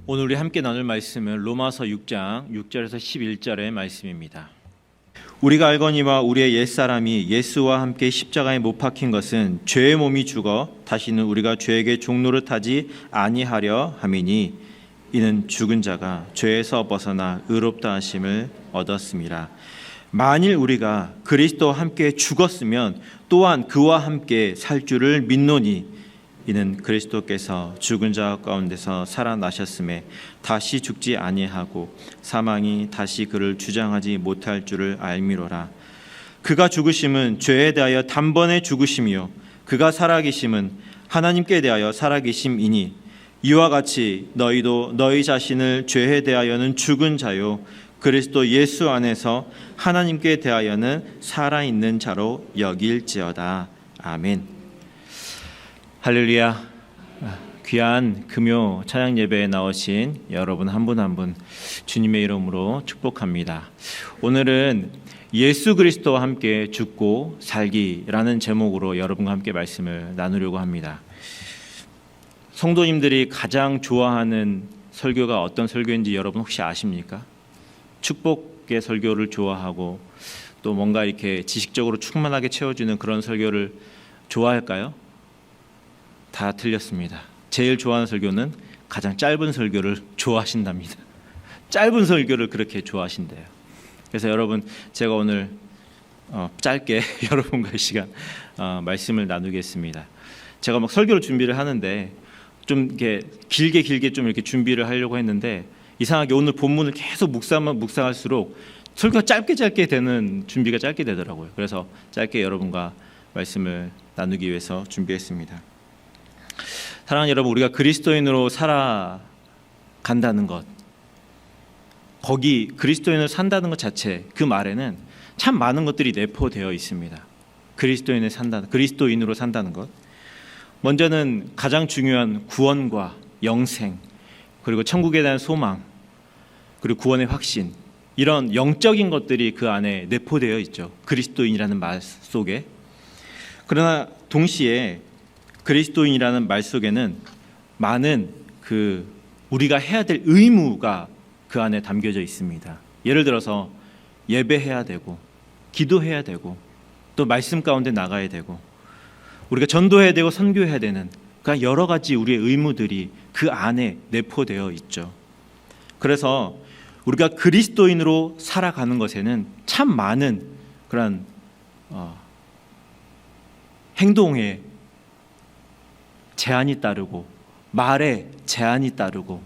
오늘 우리 함께 나눌 말씀은 로마서 6장 6절에서 11절의 말씀입니다. 우리가 알거니와 우리의 옛사람이 예수와 함께 십자가에 못 박힌 것은 죄의 몸이 죽어 다시는 우리가 죄에게 종노릇하지 아니하려 함이니 이는 죽은 자가 죄에서 벗어나 의롭다 하심을 얻었음이라. 만일 우리가 그리스도와 함께 죽었으면 또한 그와 함께 살 줄을 믿노니 이는 그리스도께서 죽은 자 가운데서 살아나셨음에 다시 죽지 아니하고 사망이 다시 그를 주장하지 못할 줄을 알미로라. 그가 죽으심은 죄에 대하여 단번에 죽으심이요 그가 살아계심은 하나님께 대하여 살아계심이니 이와 같이 너희도 너희 자신을 죄에 대하여는 죽은 자요 그리스도 예수 안에서 하나님께 대하여는 살아있는 자로 여길지어다. 아멘. 할렐루야. 귀한 금요 찬양 예배에 나오신 여러분 한 분 한 분 주님의 이름으로 축복합니다. 오늘은 예수 그리스도와 함께 죽고 살기라는 제목으로 여러분과 함께 말씀을 나누려고 합니다. 성도님들이 가장 좋아하는 설교가 어떤 설교인지 여러분 혹시 아십니까? 축복의 설교를 좋아하고 또 뭔가 이렇게 지식적으로 충만하게 채워주는 그런 설교를 좋아할까요? 다 틀렸습니다. 제일 좋아하는 설교는 가장 짧은 설교를 좋아하신답니다. 짧은 설교를 그렇게 좋아하신대요. 그래서 여러분 제가 오늘 짧게 여러분과 이 시간 말씀을 나누겠습니다. 제가 막 설교를 준비를 하는데 좀 이렇게 길게 좀 이렇게 준비를 하려고 했는데 이상하게 오늘 본문을 계속 묵상할수록 설교가 짧게 되는 준비가 짧게 되더라고요. 그래서 짧게 여러분과 말씀을 나누기 위해서 준비했습니다. 사랑하는 여러분, 우리가 그리스도인으로 살아간다는 것, 거기 그리스도인으로 산다는 것 자체, 그 말에는 참 많은 것들이 내포되어 있습니다. 그리스도인으로 산다는 것. 먼저는 가장 중요한 구원과 영생, 그리고 천국에 대한 소망, 그리고 구원의 확신, 이런 영적인 것들이 그 안에 내포되어 있죠. 그리스도인이라는 말 속에. 그러나 동시에 그리스도인이라는 말 속에는 많은 우리가 해야 될 의무가 그 안에 담겨져 있습니다. 예를 들어서 예배해야 되고 기도해야 되고 또 말씀 가운데 나가야 되고 우리가 전도해야 되고 선교해야 되는 그러니까 여러 가지 우리의 의무들이 그 안에 내포되어 있죠. 그래서 우리가 그리스도인으로 살아가는 것에는 참 많은 그런 행동에 제한이 따르고 말에 제한이 따르고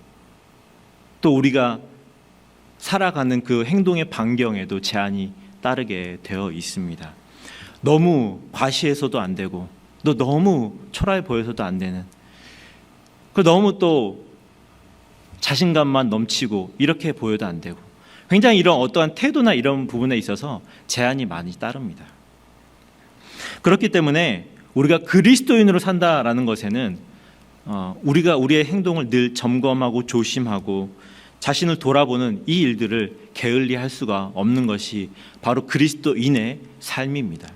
또 우리가 살아가는 그 행동의 반경에도 제한이 따르게 되어 있습니다. 너무 과시해서도 안 되고 또 너무 초라해 보여서도 안 되는 너무 또 자신감만 넘치고 이렇게 보여도 안 되고 굉장히 이런 어떠한 태도나 이런 부분에 있어서 제한이 많이 따릅니다. 그렇기 때문에 우리가 그리스도인으로 산다라는 것에는 우리가 우리의 행동을 늘 점검하고 조심하고 자신을 돌아보는 이 일들을 게을리할 수가 없는 것이 바로 그리스도인의 삶입니다.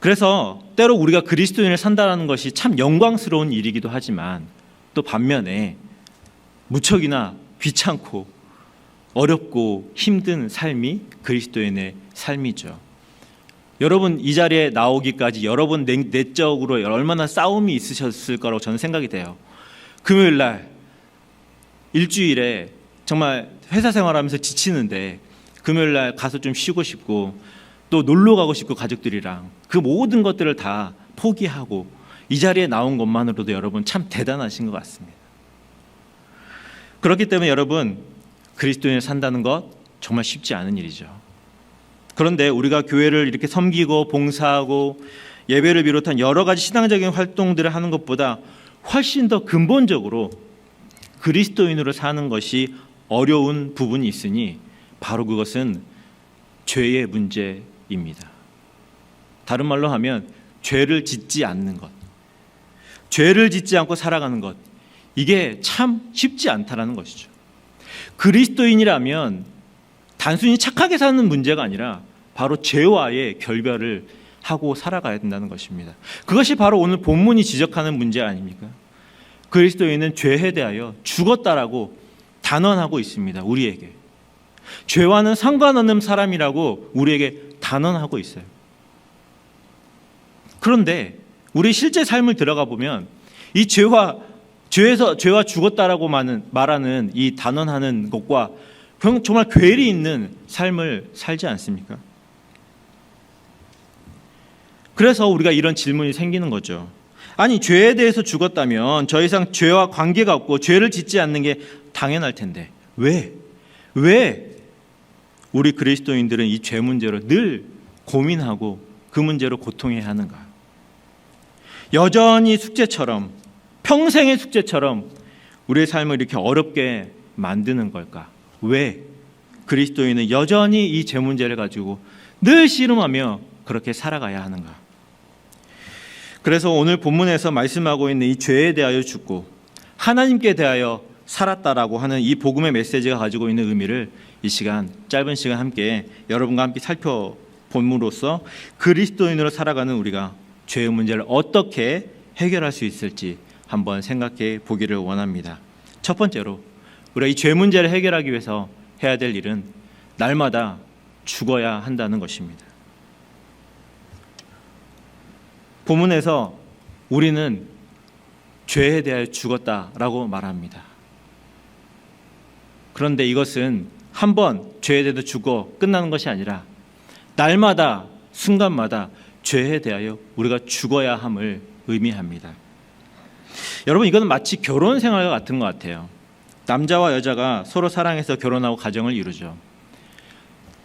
그래서 때로 우리가 그리스도인을 산다라는 것이 참 영광스러운 일이기도 하지만 또 반면에 무척이나 귀찮고 어렵고 힘든 삶이 그리스도인의 삶이죠. 여러분 이 자리에 나오기까지 여러분 내적으로 얼마나 싸움이 있으셨을 거라고 저는 생각이 돼요. 금요일 날 일주일에 정말 회사 생활하면서 지치는데 금요일 날 가서 좀 쉬고 싶고 또 놀러 가고 싶고 가족들이랑 그 모든 것들을 다 포기하고 이 자리에 나온 것만으로도 여러분 참 대단하신 것 같습니다. 그렇기 때문에 여러분 그리스도인을 산다는 것 정말 쉽지 않은 일이죠. 그런데 우리가 교회를 이렇게 섬기고 봉사하고 예배를 비롯한 여러 가지 신앙적인 활동들을 하는 것보다 훨씬 더 근본적으로 그리스도인으로 사는 것이 어려운 부분이 있으니 바로 그것은 죄의 문제입니다. 다른 말로 하면 죄를 짓지 않는 것, 죄를 짓지 않고 살아가는 것, 이게 참 쉽지 않다라는 것이죠. 그리스도인이라면 단순히 착하게 사는 문제가 아니라 바로 죄와의 결별을 하고 살아가야 된다는 것입니다. 그것이 바로 오늘 본문이 지적하는 문제 아닙니까? 그리스도인은 죄에 대하여 죽었다라고 단언하고 있습니다. 우리에게. 죄와는 상관없는 사람이라고 우리에게 단언하고 있어요. 그런데 우리 실제 삶을 들어가 보면 이 죄와 죽었다라고 말하는 이 단언하는 것과 정말 괴리 있는 삶을 살지 않습니까? 그래서 우리가 이런 질문이 생기는 거죠. 아니, 죄에 대해서 죽었다면 더 이상 죄와 관계가 없고 죄를 짓지 않는 게 당연할 텐데 왜 우리 그리스도인들은 이 죄 문제로 늘 고민하고 그 문제로 고통해야 하는가? 여전히 숙제처럼, 평생의 숙제처럼 우리의 삶을 이렇게 어렵게 만드는 걸까? 왜 그리스도인은 여전히 이 죄 문제를 가지고 늘 씨름하며 그렇게 살아가야 하는가? 그래서 오늘 본문에서 말씀하고 있는 이 죄에 대하여 죽고 하나님께 대하여 살았다라고 하는 이 복음의 메시지가 가지고 있는 의미를 이 시간, 짧은 시간 함께 여러분과 함께 살펴봄으로써 그리스도인으로 살아가는 우리가 죄의 문제를 어떻게 해결할 수 있을지 한번 생각해 보기를 원합니다. 첫 번째로 우리가 이 죄 문제를 해결하기 위해서 해야 될 일은 날마다 죽어야 한다는 것입니다. 본문에서 우리는 죄에 대하여 죽었다라고 말합니다. 그런데 이것은 한번 죄에 대해서 죽어 끝나는 것이 아니라 날마다 순간마다 죄에 대하여 우리가 죽어야 함을 의미합니다. 여러분, 이거는 마치 결혼 생활과 같은 것 같아요. 남자와 여자가 서로 사랑해서 결혼하고 가정을 이루죠.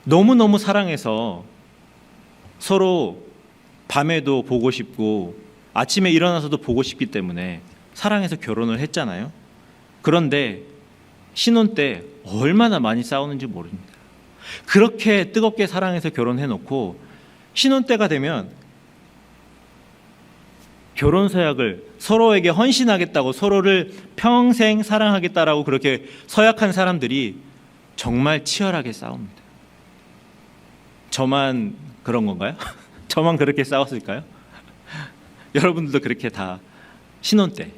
너무너무 사랑해서 서로 밤에도 보고 싶고 아침에 일어나서도 보고 싶기 때문에 사랑해서 결혼을 했잖아요. 그런데 신혼 때 얼마나 많이 싸우는지 모릅니다. 그렇게 뜨겁게 사랑해서 결혼해놓고 신혼 때가 되면 결혼 서약을 서로에게 헌신하겠다고, 서로를 평생 사랑하겠다라고 그렇게 서약한 사람들이 정말 치열하게 싸웁니다. 저만 그런 건가요? 저만 그렇게 싸웠을까요? 여러분들도 그렇게 다 신혼 때,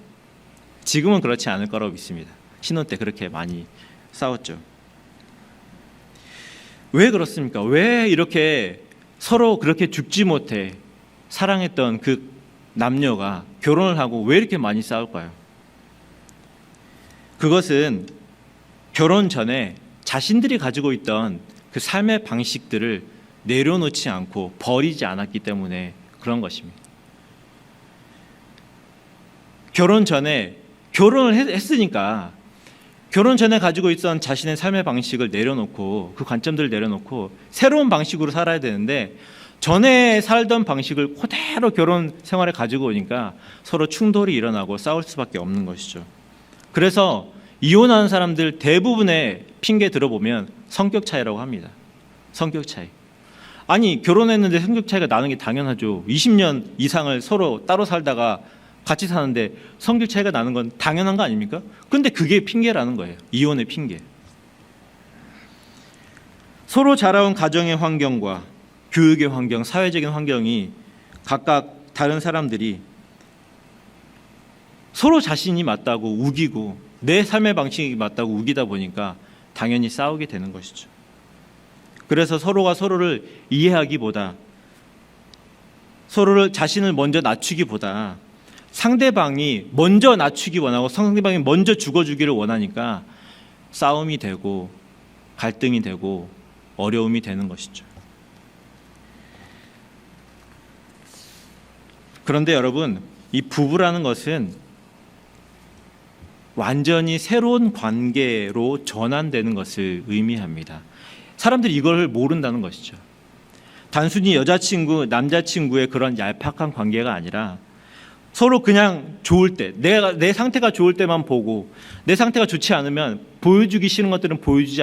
지금은 그렇지 않을 거라고 믿습니다. 신혼 때 그렇게 많이 싸웠죠. 왜 그렇습니까? 왜 이렇게 서로 그렇게 죽지 못해 사랑했던 그 남녀가 결혼을 하고 왜 이렇게 많이 싸울까요? 그것은 결혼 전에 자신들이 가지고 있던 그 삶의 방식들을 내려놓지 않고 버리지 않았기 때문에 그런 것입니다. 결혼 전에 결혼을 했으니까 결혼 전에 가지고 있던 자신의 삶의 방식을 내려놓고, 그 관점들을 내려놓고 새로운 방식으로 살아야 되는데 전에 살던 방식을 그대로 결혼 생활에 가지고 오니까 서로 충돌이 일어나고 싸울 수밖에 없는 것이죠. 그래서 이혼하는 사람들 대부분의 핑계 들어보면 성격 차이라고 합니다. 성격 차이. 아니, 결혼했는데 성격 차이가 나는 게 당연하죠. 20년 이상을 서로 따로 살다가 같이 사는데 성격 차이가 나는 건 당연한 거 아닙니까? 그런데 그게 핑계라는 거예요. 이혼의 핑계. 서로 자라온 가정의 환경과 교육의 환경, 사회적인 환경이 각각 다른 사람들이 서로 자신이 맞다고 우기고 내 삶의 방식이 맞다고 우기다 보니까 당연히 싸우게 되는 것이죠. 그래서 서로가 서로를 이해하기보다, 서로를 자신을 먼저 낮추기보다 상대방이 먼저 낮추기 원하고 상대방이 먼저 죽어주기를 원하니까 싸움이 되고 갈등이 되고 어려움이 되는 것이죠. 그런데 여러분, 이 부부라는 것은 완전히 새로운 관계로 전환되는 것을 의미합니다. 사람들이 이걸 모른다는 것이죠. 단순히 여자친구, 남자친구의 그런 얄팍한 관계가 아니라 서로 그냥 좋을 때, 내 상태가 좋을 때만 보고 내 상태가 좋지 않으면 보여주기 싫은 것들은 보여주지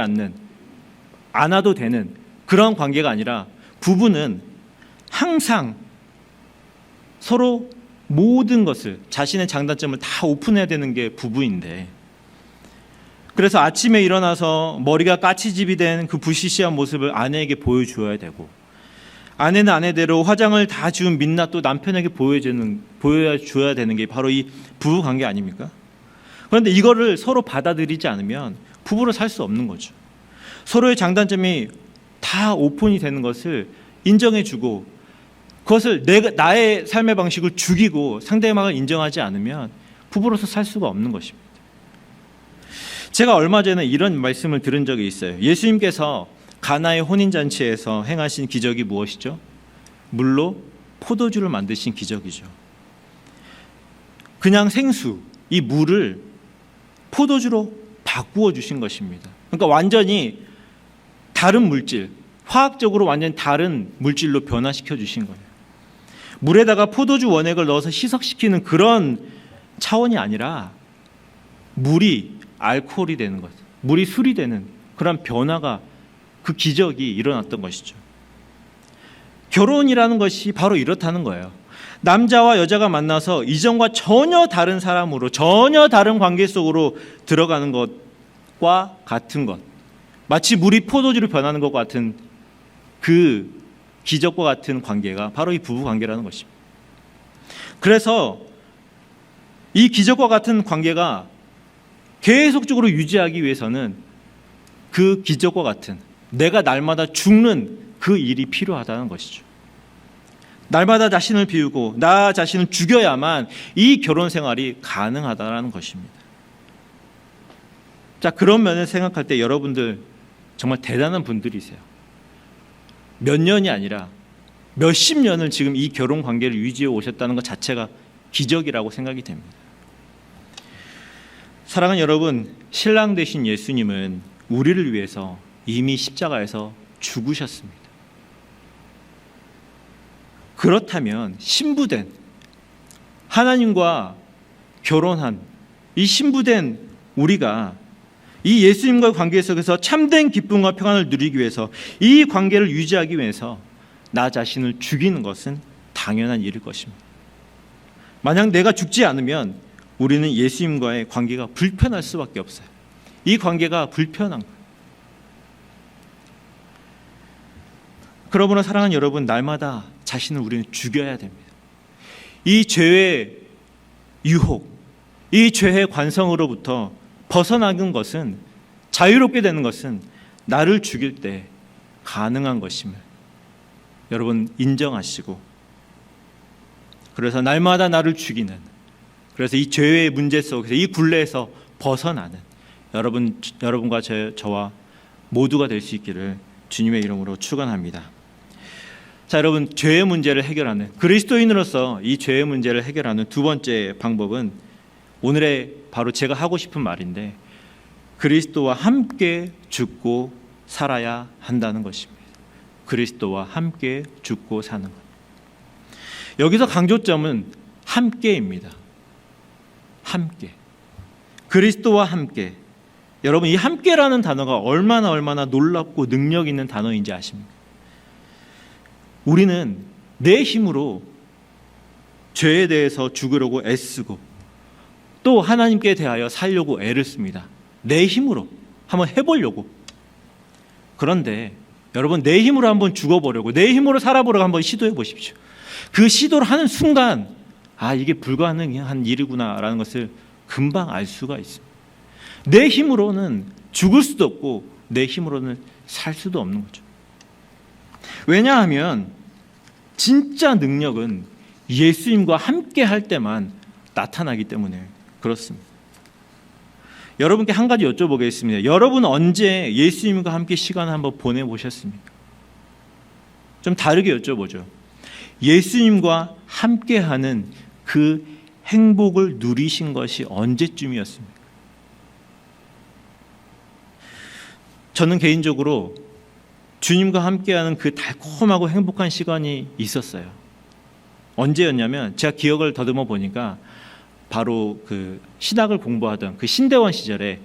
않아도 되는 그런 관계가 아니라, 부부는 항상 서로 모든 것을, 자신의 장단점을 다 오픈해야 되는 게 부부인데, 그래서 아침에 일어나서 머리가 까치집이 된 그 부시시한 모습을 아내에게 보여주어야 되고, 아내는 아내대로 화장을 다 지운 민낯도 남편에게 보여줘야 되는 게 바로 이 부부 관계 아닙니까? 그런데 이거를 서로 받아들이지 않으면 부부로 살 수 없는 거죠. 서로의 장단점이 다 오픈이 되는 것을 인정해주고 그것을 나의 삶의 방식을 죽이고 상대방을 인정하지 않으면 부부로서 살 수가 없는 것입니다. 제가 얼마 전에 이런 말씀을 들은 적이 있어요. 예수님께서 가나의 혼인잔치에서 행하신 기적이 무엇이죠? 물로 포도주를 만드신 기적이죠. 그냥 생수, 이 물을 포도주로 바꾸어 주신 것입니다. 그러니까 완전히 다른 물질, 화학적으로 완전히 다른 물질로 변화시켜 주신 거예요. 물에다가 포도주 원액을 넣어서 희석시키는 그런 차원이 아니라 물이 알코올이 되는 것, 물이 술이 되는 그런 변화가, 그 기적이 일어났던 것이죠. 결혼이라는 것이 바로 이렇다는 거예요. 남자와 여자가 만나서 이전과 전혀 다른 사람으로, 전혀 다른 관계 속으로 들어가는 것과 같은 것, 마치 물이 포도주로 변하는 것 같은 그 기적과 같은 관계가 바로 이 부부 관계라는 것입니다. 그래서 이 기적과 같은 관계가 계속적으로 유지하기 위해서는 그 기적과 같은, 내가 날마다 죽는 그 일이 필요하다는 것이죠. 날마다 자신을 비우고 나 자신을 죽여야만 이 결혼 생활이 가능하다는 것입니다. 자, 그런 면을 생각할 때 여러분들 정말 대단한 분들이세요. 몇 년이 아니라 몇십 년을 지금 이 결혼 관계를 유지해 오셨다는 것 자체가 기적이라고 생각이 됩니다. 사랑하는 여러분, 신랑 되신 예수님은 우리를 위해서 이미 십자가에서 죽으셨습니다. 그렇다면 신부된, 하나님과 결혼한 이 신부된 우리가 이 예수님과의 관계 속에서 참된 기쁨과 평안을 누리기 위해서, 이 관계를 유지하기 위해서 나 자신을 죽이는 것은 당연한 일일 것입니다. 만약 내가 죽지 않으면 우리는 예수님과의 관계가 불편할 수밖에 없어요. 이 관계가 불편한 거예요. 그러므로 사랑하는 여러분, 날마다 자신을 우리는 죽여야 됩니다. 이 죄의 유혹, 이 죄의 관성으로부터 벗어나는 것은, 자유롭게 되는 것은 나를 죽일 때 가능한 것임을 여러분 인정하시고, 그래서 날마다 나를 죽이는, 그래서 이 죄의 문제 속에서, 이 굴레에서 벗어나는 여러분과 저와 모두가 될 수 있기를 주님의 이름으로 축원합니다. 자, 여러분, 죄의 문제를 해결하는, 그리스도인으로서 이 죄의 문제를 해결하는 두 번째 방법은 오늘의 바로 제가 하고 싶은 말인데, 그리스도와 함께 죽고 살아야 한다는 것입니다. 그리스도와 함께 죽고 사는 것. 여기서 강조점은 함께입니다. 함께. 그리스도와 함께. 여러분, 이 함께라는 단어가 얼마나 놀랍고 능력 있는 단어인지 아십니까? 우리는 내 힘으로 죄에 대해서 죽으려고 애쓰고 또 하나님께 대하여 살려고 애를 씁니다. 내 힘으로 한번 해보려고. 그런데 여러분, 내 힘으로 한번 죽어보려고, 내 힘으로 살아보려고 한번 시도해 보십시오. 그 시도를 하는 순간, 아, 이게 불가능한 일이구나 라는 것을 금방 알 수가 있습니다. 내 힘으로는 죽을 수도 없고 내 힘으로는 살 수도 없는 거죠. 왜냐하면 진짜 능력은 예수님과 함께 할 때만 나타나기 때문에 그렇습니다. 여러분께 한 가지 여쭤보겠습니다. 여러분 언제 예수님과 함께 시간을 한번 보내보셨습니까? 좀 다르게 여쭤보죠. 예수님과 함께하는 그 행복을 누리신 것이 언제쯤이었습니까? 저는 개인적으로 주님과 함께하는 그 달콤하고 행복한 시간이 있었어요. 언제였냐면, 제가 기억을 더듬어 보니까 바로 그 신학을 공부하던 그 신대원 시절에,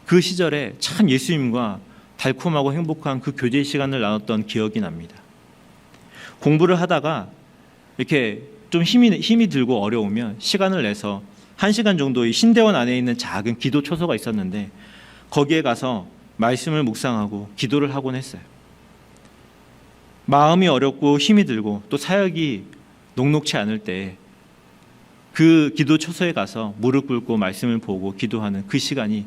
그 시절에 참 예수님과 달콤하고 행복한 그 교제 시간을 나눴던 기억이 납니다. 공부를 하다가 이렇게 좀 힘이 들고 어려우면 시간을 내서 1시간 정도의 신대원 안에 있는 작은 기도 초소가 있었는데, 거기에 가서 말씀을 묵상하고 기도를 하곤 했어요. 마음이 어렵고 힘이 들고 또 사역이 녹록치 않을 때 그 기도 초소에 가서 무릎 꿇고 말씀을 보고 기도하는 그 시간이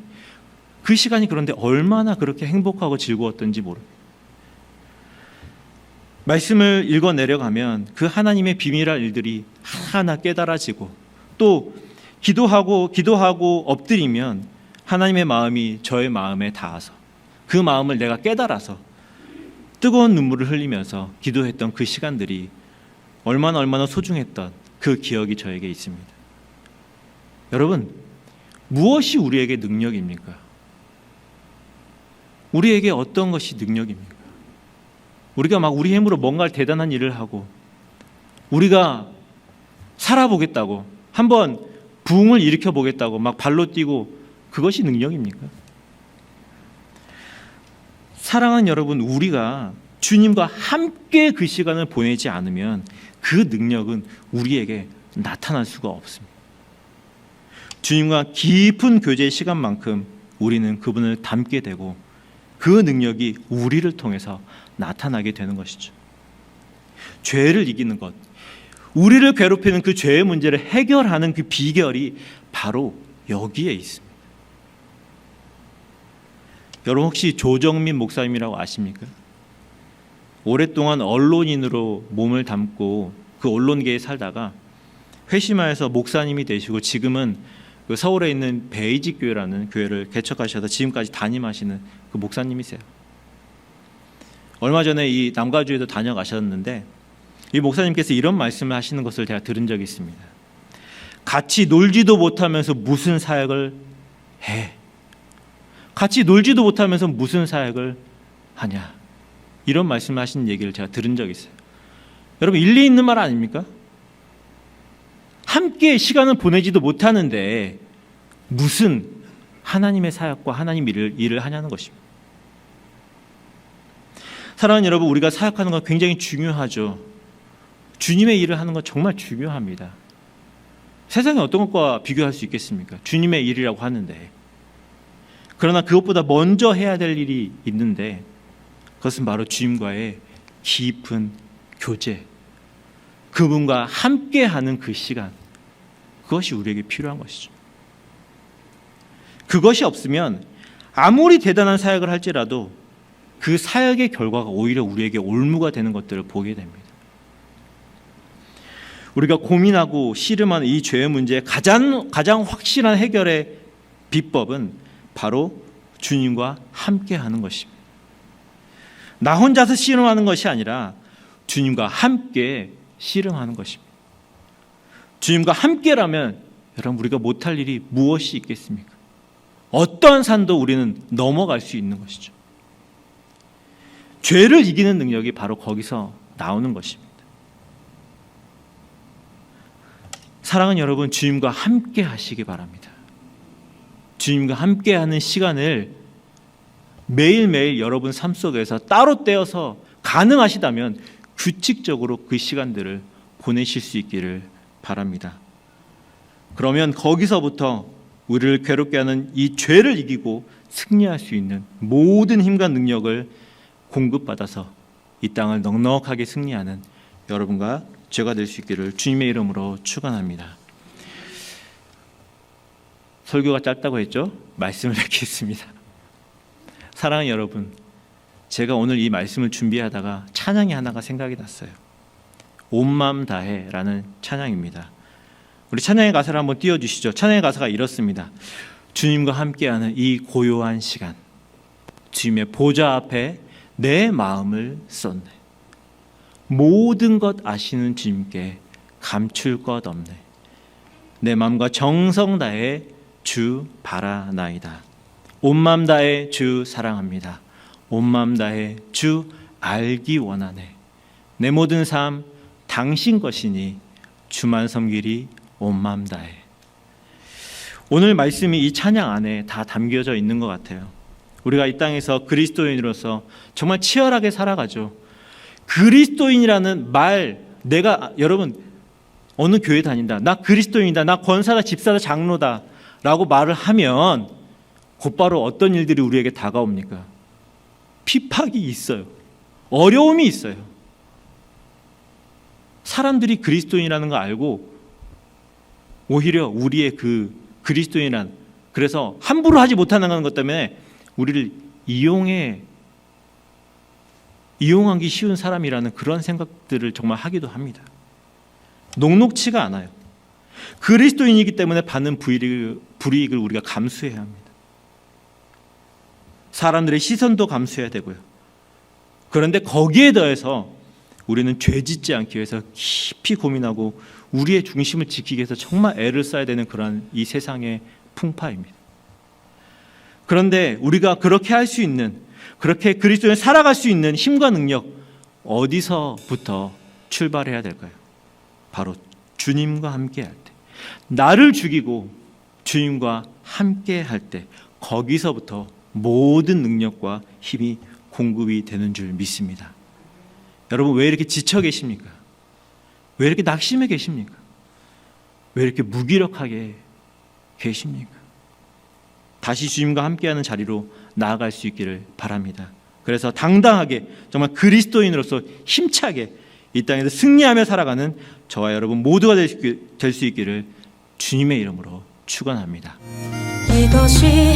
그런데 얼마나 그렇게 행복하고 즐거웠던지 모릅니다. 말씀을 읽어 내려가면 그 하나님의 비밀할 일들이 하나하나 깨달아지고, 또 기도하고 엎드리면 하나님의 마음이 저의 마음에 닿아서 그 마음을 내가 깨달아서 뜨거운 눈물을 흘리면서 기도했던 그 시간들이 얼마나 소중했던 그 기억이 저에게 있습니다. 여러분, 무엇이 우리에게 능력입니까? 우리에게 어떤 것이 능력입니까? 우리가 막 우리 힘으로 뭔가 대단한 일을 하고 우리가 살아보겠다고, 한번 부흥을 일으켜보겠다고 막 발로 뛰고, 그것이 능력입니까? 사랑하는 여러분, 우리가 주님과 함께 그 시간을 보내지 않으면 그 능력은 우리에게 나타날 수가 없습니다. 주님과 깊은 교제의 시간만큼 우리는 그분을 닮게 되고 그 능력이 우리를 통해서 나타나게 되는 것이죠. 죄를 이기는 것, 우리를 괴롭히는 그 죄의 문제를 해결하는 그 비결이 바로 여기에 있습니다. 여러분, 혹시 조정민 목사님이라고 아십니까? 오랫동안 언론인으로 몸을 담고 그 언론계에 살다가 회심하여서 목사님이 되시고 지금은 그 서울에 있는 베이직 교회라는 교회를 개척하셔서 지금까지 담임하시는 그 목사님이세요. 얼마 전에 이 남가주에도 다녀가셨는데 이 목사님께서 이런 말씀을 하시는 것을 제가 들은 적이 있습니다. 같이 놀지도 못하면서 무슨 사역을 해? 같이 놀지도 못하면서 무슨 사역을 하냐? 이런 말씀을 하시는 얘기를 제가 들은 적이 있어요. 여러분, 일리 있는 말 아닙니까? 함께 시간을 보내지도 못하는데 무슨 하나님의 사역과 하나님 일을 하냐는 것입니다. 사랑하는 여러분, 우리가 사역하는 건 굉장히 중요하죠. 주님의 일을 하는 건 정말 중요합니다. 세상에 어떤 것과 비교할 수 있겠습니까? 주님의 일이라고 하는데. 그러나 그것보다 먼저 해야 될 일이 있는데 그것은 바로 주님과의 깊은 교제, 그분과 함께하는 그 시간, 그것이 우리에게 필요한 것이죠. 그것이 없으면 아무리 대단한 사역을 할지라도 그 사역의 결과가 오히려 우리에게 올무가 되는 것들을 보게 됩니다. 우리가 고민하고 씨름하는 이 죄의 문제의 가장 확실한 해결의 비법은 바로 주님과 함께하는 것입니다. 나 혼자서 씨름하는 것이 아니라 주님과 함께 씨름하는 것입니다. 주님과 함께라면 여러분, 우리가 못할 일이 무엇이 있겠습니까? 어떠한 산도 우리는 넘어갈 수 있는 것이죠. 죄를 이기는 능력이 바로 거기서 나오는 것입니다. 사랑하는 여러분, 주님과 함께 하시기 바랍니다. 주님과 함께하는 시간을 매일매일 여러분 삶 속에서 따로 떼어서 가능하시다면 규칙적으로 그 시간들을 보내실 수 있기를 바랍니다. 그러면 거기서부터 우리를 괴롭게 하는 이 죄를 이기고 승리할 수 있는 모든 힘과 능력을 공급받아서 이 땅을 넉넉하게 승리하는 여러분과 제가 될 수 있기를 주님의 이름으로 축원합니다. 설교가 짧다고 했죠? 말씀을 맺겠습니다. 사랑하는 여러분, 제가 오늘 이 말씀을 준비하다가 찬양이 하나가 생각이 났어요. 온 마음 다해라는 찬양입니다. 우리 찬양의 가사를 한번 띄워주시죠. 찬양의 가사가 이렇습니다. 주님과 함께하는 이 고요한 시간, 주님의 보좌 앞에 내 마음을 쏟네. 모든 것 아시는 주님께 감출 것 없네. 내 마음과 정성 다해 주 바라나이다. 온 마음 다해 주 사랑합니다. 온 마음 다해 주 알기 원하네. 내 모든 삶 당신 것이니 주만 섬기리 온 마음 다해. 오늘 말씀이 이 찬양 안에 다 담겨져 있는 것 같아요. 우리가 이 땅에서 그리스도인으로서 정말 치열하게 살아가죠. 그리스도인이라는 말, 여러분 어느 교회 다닌다, 나 그리스도인이다, 나 권사다, 집사다, 장로다 라고 말을 하면 곧바로 어떤 일들이 우리에게 다가옵니까? 핍박이 있어요. 어려움이 있어요. 사람들이 그리스도인이라는 거 알고 오히려 우리의 그 그리스도인한, 그래서 함부로 하지 못하는 것 때문에 우리를 이용하기 쉬운 사람이라는 그런 생각들을 정말 하기도 합니다. 녹록치가 않아요. 그리스도인이기 때문에 받는 불이익을 우리가 감수해야 합니다. 사람들의 시선도 감수해야 되고요. 그런데 거기에 더해서 우리는 죄짓지 않기 위해서 깊이 고민하고 우리의 중심을 지키기 위해서 정말 애를 써야 되는 그런 이 세상의 풍파입니다. 그런데 우리가 그렇게 할 수 있는, 그렇게 그리스도인을 살아갈 수 있는 힘과 능력, 어디서부터 출발해야 될까요? 바로 주님과 함께 할 때, 나를 죽이고 주님과 함께 할 때, 거기서부터 모든 능력과 힘이 공급이 되는 줄 믿습니다. 여러분, 왜 이렇게 지쳐 계십니까? 왜 이렇게 낙심해 계십니까? 왜 이렇게 무기력하게 계십니까? 다시 주님과 함께하는 자리로 나아갈 수 있기를 바랍니다. 그래서 당당하게 정말 그리스도인으로서 힘차게 이 땅에서 승리하며 살아가는 저와 여러분 모두가 될 수 있기를 주님의 이름으로 축원합니다. 이것이